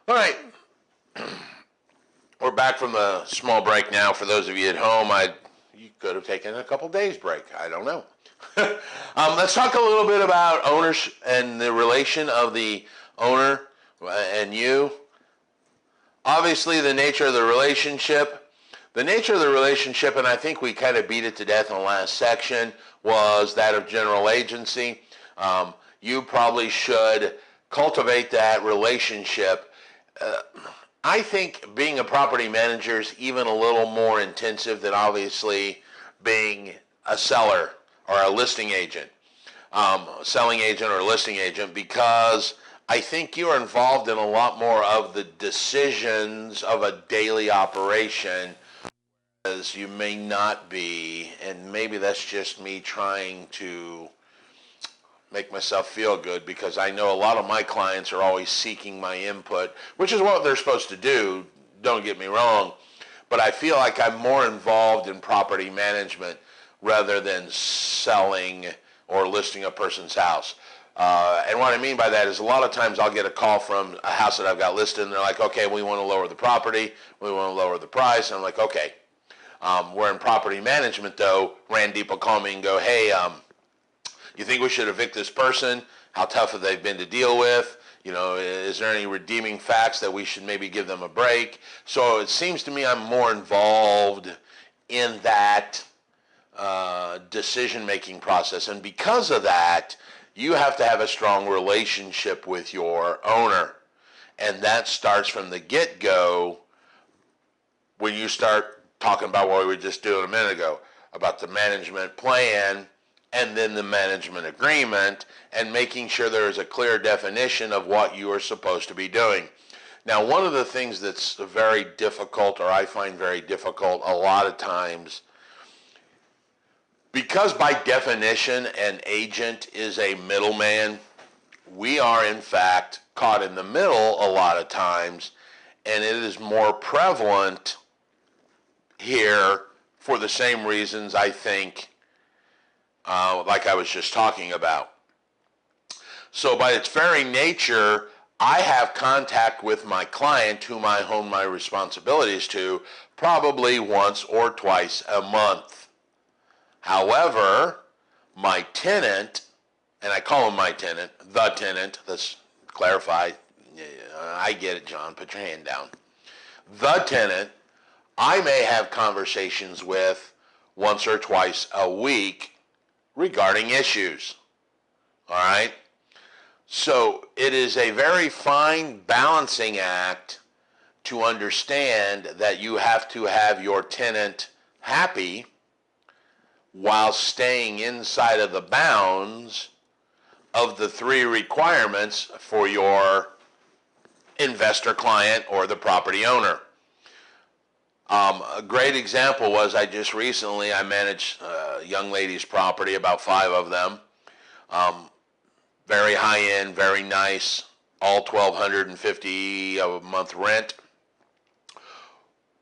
All right. We're back from the small break now. For those of you at home, you could have taken a couple days break. I don't know. Let's talk a little bit about owners and the relation of the owner and you. Obviously, the nature of the relationship. The nature of the relationship, and I think we kind of beat it to death in the last section, was that of general agency. You probably should cultivate that relationship. I think being a property manager is even a little more intensive than obviously being a seller or a listing agent, selling agent or listing agent, because I think you are involved in a lot more of the decisions of a daily operation as you may not be, and maybe that's just me trying to make myself feel good, because I know a lot of my clients are always seeking my input, which is what they're supposed to do, don't get me wrong, but I feel like I'm more involved in property management rather than selling or listing a person's house. And what I mean by that is a lot of times I'll get a call from a house that I've got listed, and they're like, okay, we want to lower the property, we want to lower the price, and I'm like, okay. We're in property management though. Randeep will call me and go, hey, you think we should evict this person? How tough have they been to deal with? You know, is there any redeeming facts that we should maybe give them a break? So it seems to me I'm more involved in that decision-making process. And because of that, you have to have a strong relationship with your owner. And that starts from the get-go when you start talking about what we were just doing a minute ago, about the management plan and then the management agreement, and making sure there is a clear definition of what you are supposed to be doing. Now, one of the things that's very difficult, or I find very difficult a lot of times, because by definition an agent is a middleman, we are in fact caught in the middle a lot of times, and it is more prevalent here for the same reasons I think like I was just talking about. So by its very nature, I have contact with my client, whom I own my responsibilities to, probably once or twice a month. However, my tenant, and I call him my tenant, the tenant, let's clarify. I get it, John, put your hand down. The tenant, I may have conversations with once or twice a week regarding issues. All right? So it is a very fine balancing act to understand that you have to have your tenant happy while staying inside of the bounds of the three requirements for your investor client or the property owner. A great example was I managed a young lady's property, about 5 of them. Very high end, very nice, all $1,250 a month rent.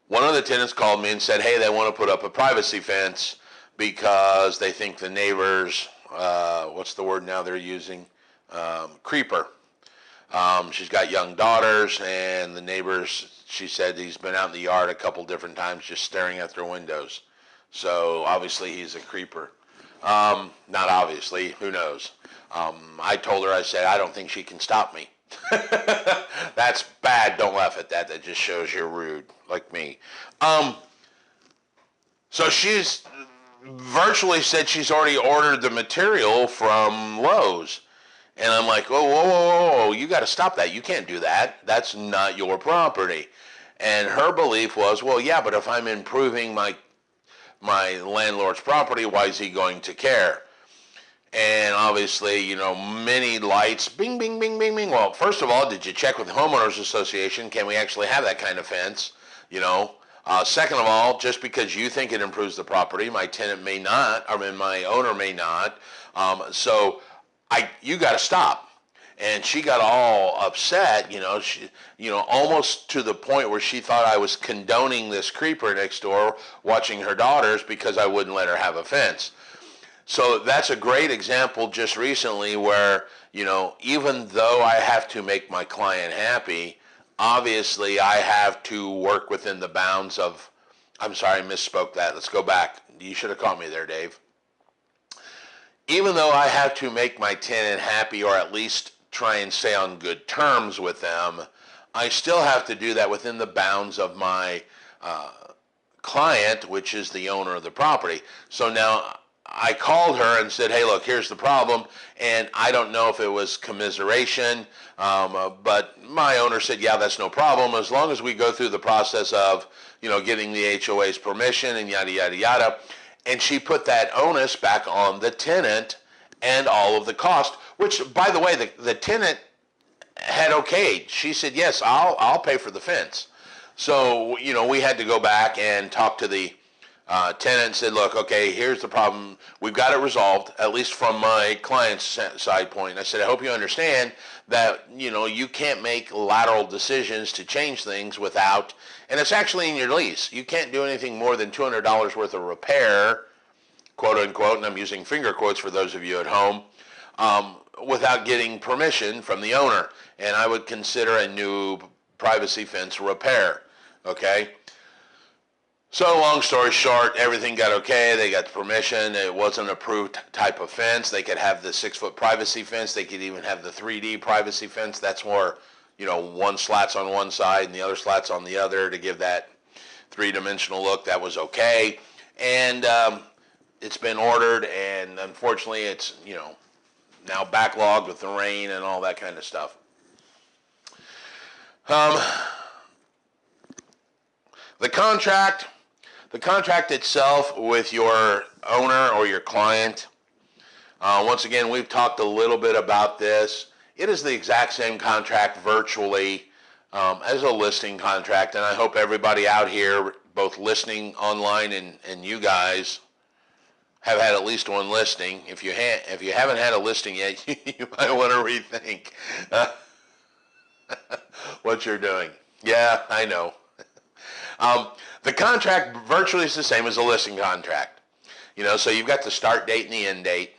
One of the tenants called me and said, hey, they want to put up a privacy fence because they think the neighbors, what's the word now they're using? Creeper. She's got young daughters, and the neighbors, she said he's been out in the yard a couple different times just staring at their windows. So obviously he's a creeper. Not obviously, who knows? I told her, I said, I don't think she can stop me. That's bad. Don't laugh at that. That just shows you're rude, like me. So she's virtually said she's already ordered the material from Lowe's. And I'm like, whoa, whoa, whoa, whoa, you got to stop that. You can't do that. That's not your property. And her belief was, well, yeah, but if I'm improving my landlord's property, why is he going to care? And obviously, you know, many lights, bing, bing, bing, bing, bing. Well, first of all, did you check with the homeowners association? Can we actually have that kind of fence? You know, second of all, just because you think it improves the property, my tenant may not, my owner may not. You got to stop. And she got all upset, almost to the point where she thought I was condoning this creeper next door watching her daughters because I wouldn't let her have a fence. So that's a great example just recently where, even though I have to make my client happy, obviously I have to work within the bounds of, I'm sorry, I misspoke that. Let's go back. You should have caught me there, Dave. Even though I have to make my tenant happy or at least try and stay on good terms with them, I still have to do that within the bounds of my client, which is the owner of the property. So now I called her and said, hey, look, here's the problem. And I don't know if it was commiseration, but my owner said, yeah, that's no problem. As long as we go through the process of, getting the HOA's permission and yada, yada, yada. And she put that onus back on the tenant and all of the cost, which, by the way, the tenant had okayed. She said, yes, I'll pay for the fence. So, we had to go back and talk to the tenant and said, look, okay, here's the problem. We've got it resolved, at least from my client's side point. I said, I hope you understand that, you can't make lateral decisions to change things without, and it's actually in your lease. You can't do anything more than $200 worth of repair, quote unquote, and I'm using finger quotes for those of you at home, without getting permission from the owner. And I would consider a new privacy fence repair, okay? So long story short, everything got okay. They got the permission. It wasn't an approved type of fence. They could have the 6-foot privacy fence. They could even have the 3D privacy fence. That's more, one slat's on one side and the other slat's on the other to give that three-dimensional look. That was okay. And it's been ordered, and unfortunately it's, now backlogged with the rain and all that kind of stuff. The contract itself with your owner or your client, once again, we've talked a little bit about this. It is the exact same contract virtually as a listing contract, and I hope everybody out here, both listening online and you guys, have had at least one listing. If you haven't had a listing yet, you might want to rethink what you're doing. Yeah, I know. The contract virtually is the same as a listing contract. So you've got the start date and the end date.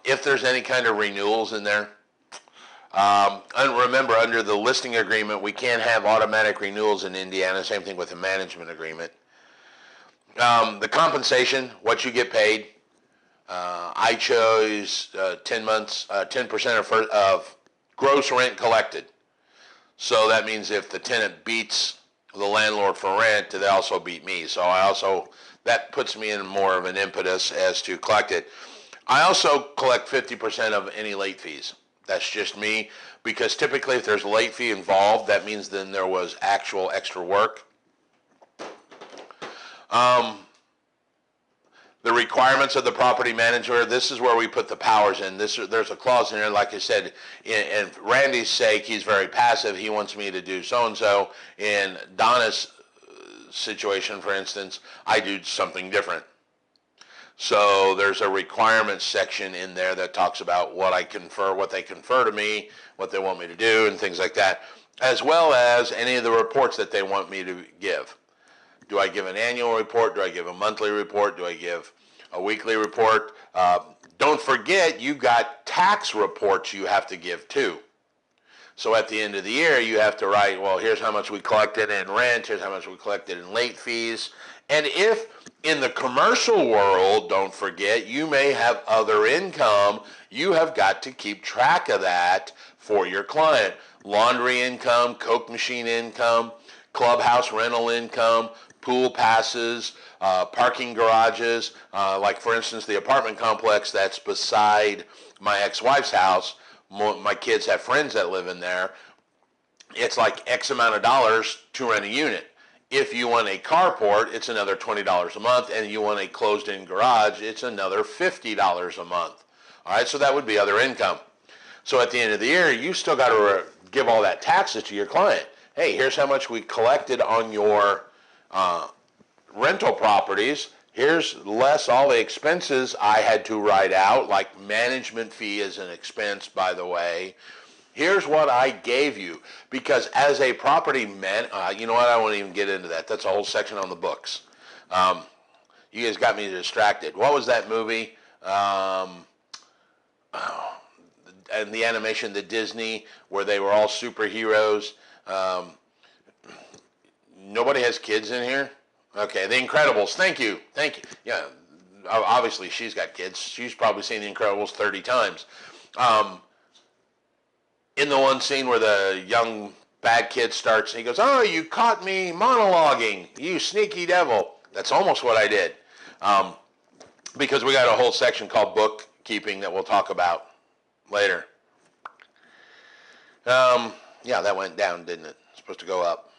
If there's any kind of renewals in there, and remember, under the listing agreement, we can't have automatic renewals in Indiana. Same thing with the management agreement. The compensation, what you get paid. I chose 10 months, 10% of gross rent collected. So that means if the tenant beats the landlord for rent, they also beat me. So that puts me in more of an impetus as to collect it. I also collect 50% of any late fees. That's just me, because typically if there's a late fee involved, that means then there was actual extra work. The requirements of the property manager, this is where we put the powers in. There's a clause in there, like I said, and for Randy's sake, he's very passive. He wants me to do so-and-so. In Donna's situation, for instance, I do something different. So there's a requirements section in there that talks about what they confer to me, what they want me to do, and things like that, as well as any of the reports that they want me to give. Do I give an annual report? Do I give a monthly report? Do I give a weekly report? Don't forget, you've got tax reports you have to give too. So at the end of the year, you have to write, well, here's how much we collected in rent, here's how much we collected in late fees. And if in the commercial world, don't forget, you may have other income, you have got to keep track of that for your client. Laundry income, Coke machine income, clubhouse rental income, pool passes, parking garages, like for instance the apartment complex that's beside my ex-wife's house. My kids have friends that live in there. It's like X amount of dollars to rent a unit. If you want a carport, it's another $20 a month, and you want a closed-in garage, it's another $50 a month. All right, so that would be other income. So at the end of the year, you still got to give all that taxes to your client. Hey, here's how much we collected on your rental properties. Here's less all the expenses I had to write out, like management fee is an expense, by the way. Here's what I gave you. Because as a property man, you know what, I won't even get into that. That's a whole section on the books. You guys got me distracted. What was that movie? And the animation, the Disney, where they were all superheroes. Um, Nobody has kids in here? Okay, The Incredibles. Thank you. Thank you. Yeah, obviously she's got kids. She's probably seen The Incredibles 30 times. Um, in the one scene where the young bad kid starts, he goes, "Oh, you caught me monologuing, you sneaky devil." That's almost what I did. Um, because we got a whole section called bookkeeping that we'll talk about later. Yeah, that went down, didn't it? It's supposed to go up.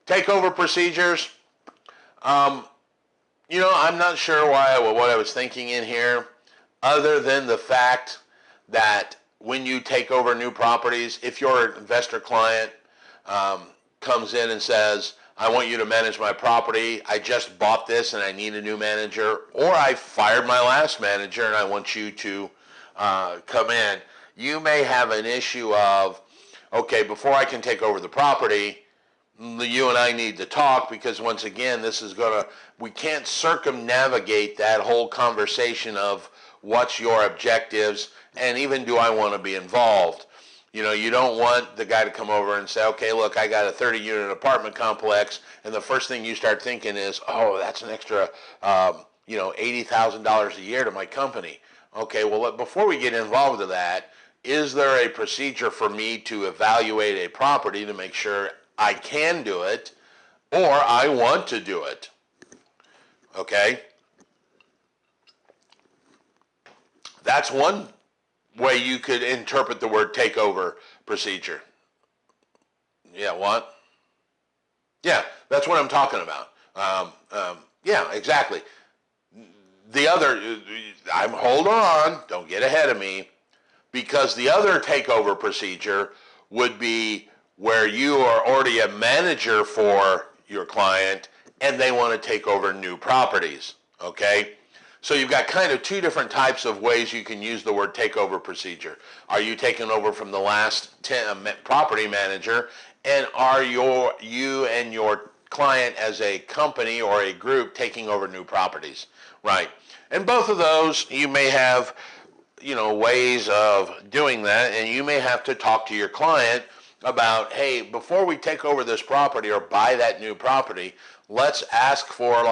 Takeover procedures. I'm not sure what I was thinking in here, other than the fact that when you take over new properties, if your investor client comes in and says, "I want you to manage my property. I just bought this and I need a new manager," or "I fired my last manager and I want you to come in," you may have an issue of, okay, before I can take over the property, you and I need to talk, because once again, we can't circumnavigate that whole conversation of what's your objectives and even do I want to be involved. You don't want the guy to come over and say, "Okay, look, I got a 30-unit apartment complex," and the first thing you start thinking is, "Oh, that's an extra, $80,000 a year to my company." Okay, well, before we get involved in that, is there a procedure for me to evaluate a property to make sure I can do it or I want to do it? Okay? That's one way you could interpret the word takeover procedure. Yeah, what? Yeah, that's what I'm talking about. Yeah, exactly. The other, hold on, don't get ahead of me, because the other takeover procedure would be where you are already a manager for your client and they want to take over new properties, okay? So you've got kind of two different types of ways you can use the word takeover procedure. Are you taking over from the last property manager, and are you and your client as a company or a group taking over new properties, right? And both of those, you may have ways of doing that, and you may have to talk to your client about, hey, before we take over this property or buy that new property, let's ask for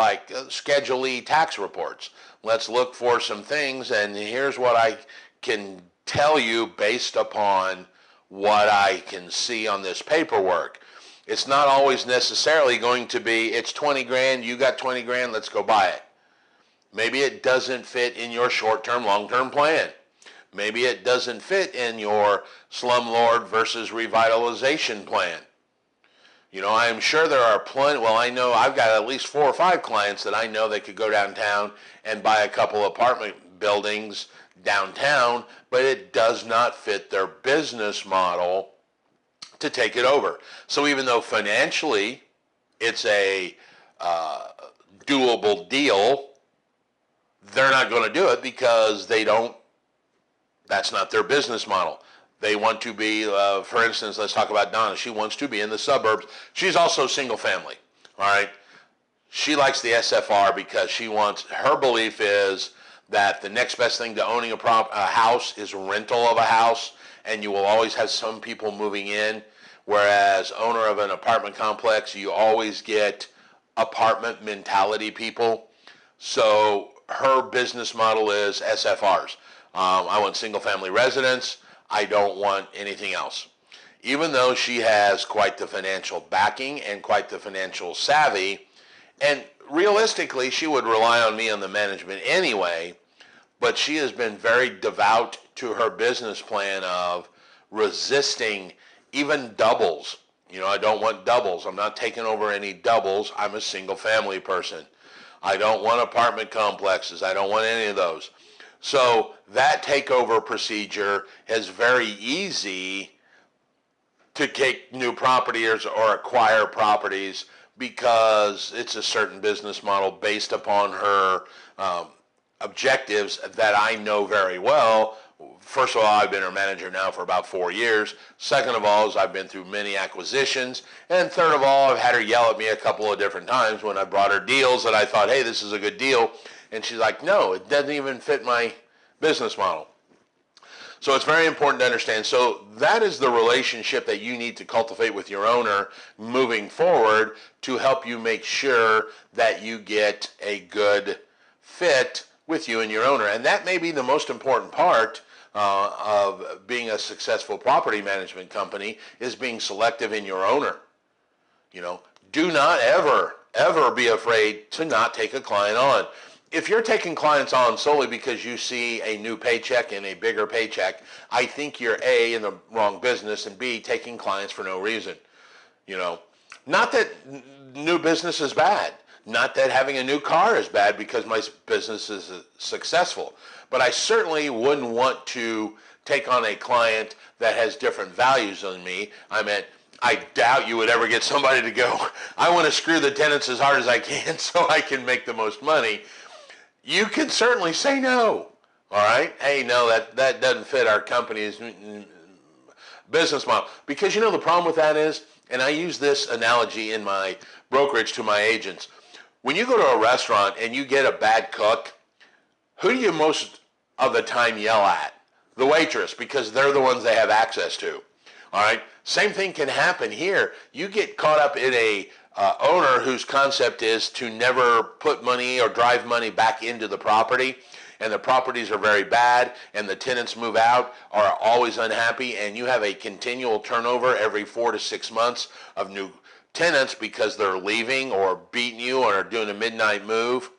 Schedule E tax reports. Let's look for some things, and here's what I can tell you based upon what I can see on this paperwork. It's not always necessarily going to be, it's 20 grand, you got 20 grand, let's go buy it. Maybe it doesn't fit in your short-term, long-term plan. Maybe it doesn't fit in your slumlord versus revitalization plan. I am sure there are plenty. Well, I know I've got at least 4 or 5 clients that I know they could go downtown and buy a couple apartment buildings downtown, but it does not fit their business model to take it over. So even though financially it's a doable deal, they're not going to do it because that's not their business model. They want to be, for instance, let's talk about Donna. She wants to be in the suburbs. She's also single family, all right? She likes the SFR because her belief is that the next best thing to owning a house is rental of a house, and you will always have some people moving in, whereas owner of an apartment complex, you always get apartment mentality people. So her business model is SFRs. I want single family residence. I don't want anything else. Even though she has quite the financial backing and quite the financial savvy, and realistically, she would rely on me on the management anyway, but she has been very devout to her business plan of resisting even doubles. I don't want doubles. I'm not taking over any doubles. I'm a single family person. I don't want apartment complexes. I don't want any of those. So that takeover procedure is very easy to take new properties or acquire properties because it's a certain business model based upon her objectives that I know very well. First of all, I've been her manager now for about 4 years. Second of all, is I've been through many acquisitions. And third of all, I've had her yell at me a couple of different times when I brought her deals that I thought, hey, this is a good deal. And she's like, no, it doesn't even fit my business model. So it's very important to understand. So that is the relationship that you need to cultivate with your owner moving forward to help you make sure that you get a good fit with you and your owner. And that may be the most important part of being a successful property management company, is being selective in your owner. Do not ever be afraid to not take a client on. If you're taking clients on solely because you see a new paycheck and a bigger paycheck, I think you're A, in the wrong business, and B, taking clients for no reason. Not that new business is bad. Not that having a new car is bad because my business is successful. But I certainly wouldn't want to take on a client that has different values than me. I doubt you would ever get somebody to go, I want to screw the tenants as hard as I can so I can make the most money. You can certainly say no. All right? Hey, no, that doesn't fit our company's business model. Because the problem with that is, and I use this analogy in my brokerage to my agents, when you go to a restaurant and you get a bad cook, who do you most of the time yell at? The waitress, because they're the ones they have access to. All right? Same thing can happen here. You get caught up in a owner whose concept is to never put money or drive money back into the property, and the properties are very bad, and the tenants move out, are always unhappy, and you have a continual turnover every 4 to 6 months of new tenants because they're leaving or beating you or are doing a midnight move.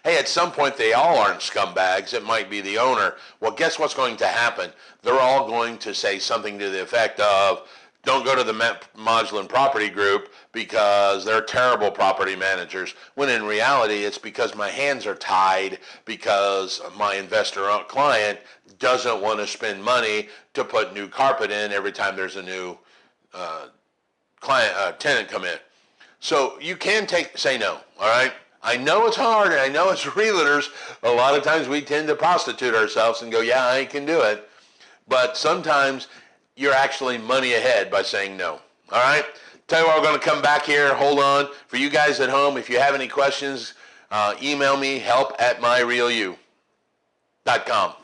Hey, at some point they all aren't scumbags. It might be the owner. Well, guess what's going to happen? They're all going to say something to the effect of, don't go to the Modulin Property Group because they're terrible property managers. When in reality, it's because my hands are tied because my investor client doesn't want to spend money to put new carpet in every time there's a new tenant come in. So you can say no, all right? I know it's hard, and I know as realtors, a lot of times we tend to prostitute ourselves and go, yeah, I can do it. But sometimes you're actually money ahead by saying no. All right? Tell you what, we're going to come back here. Hold on. For you guys at home, if you have any questions, email me, help@myrealyou.com.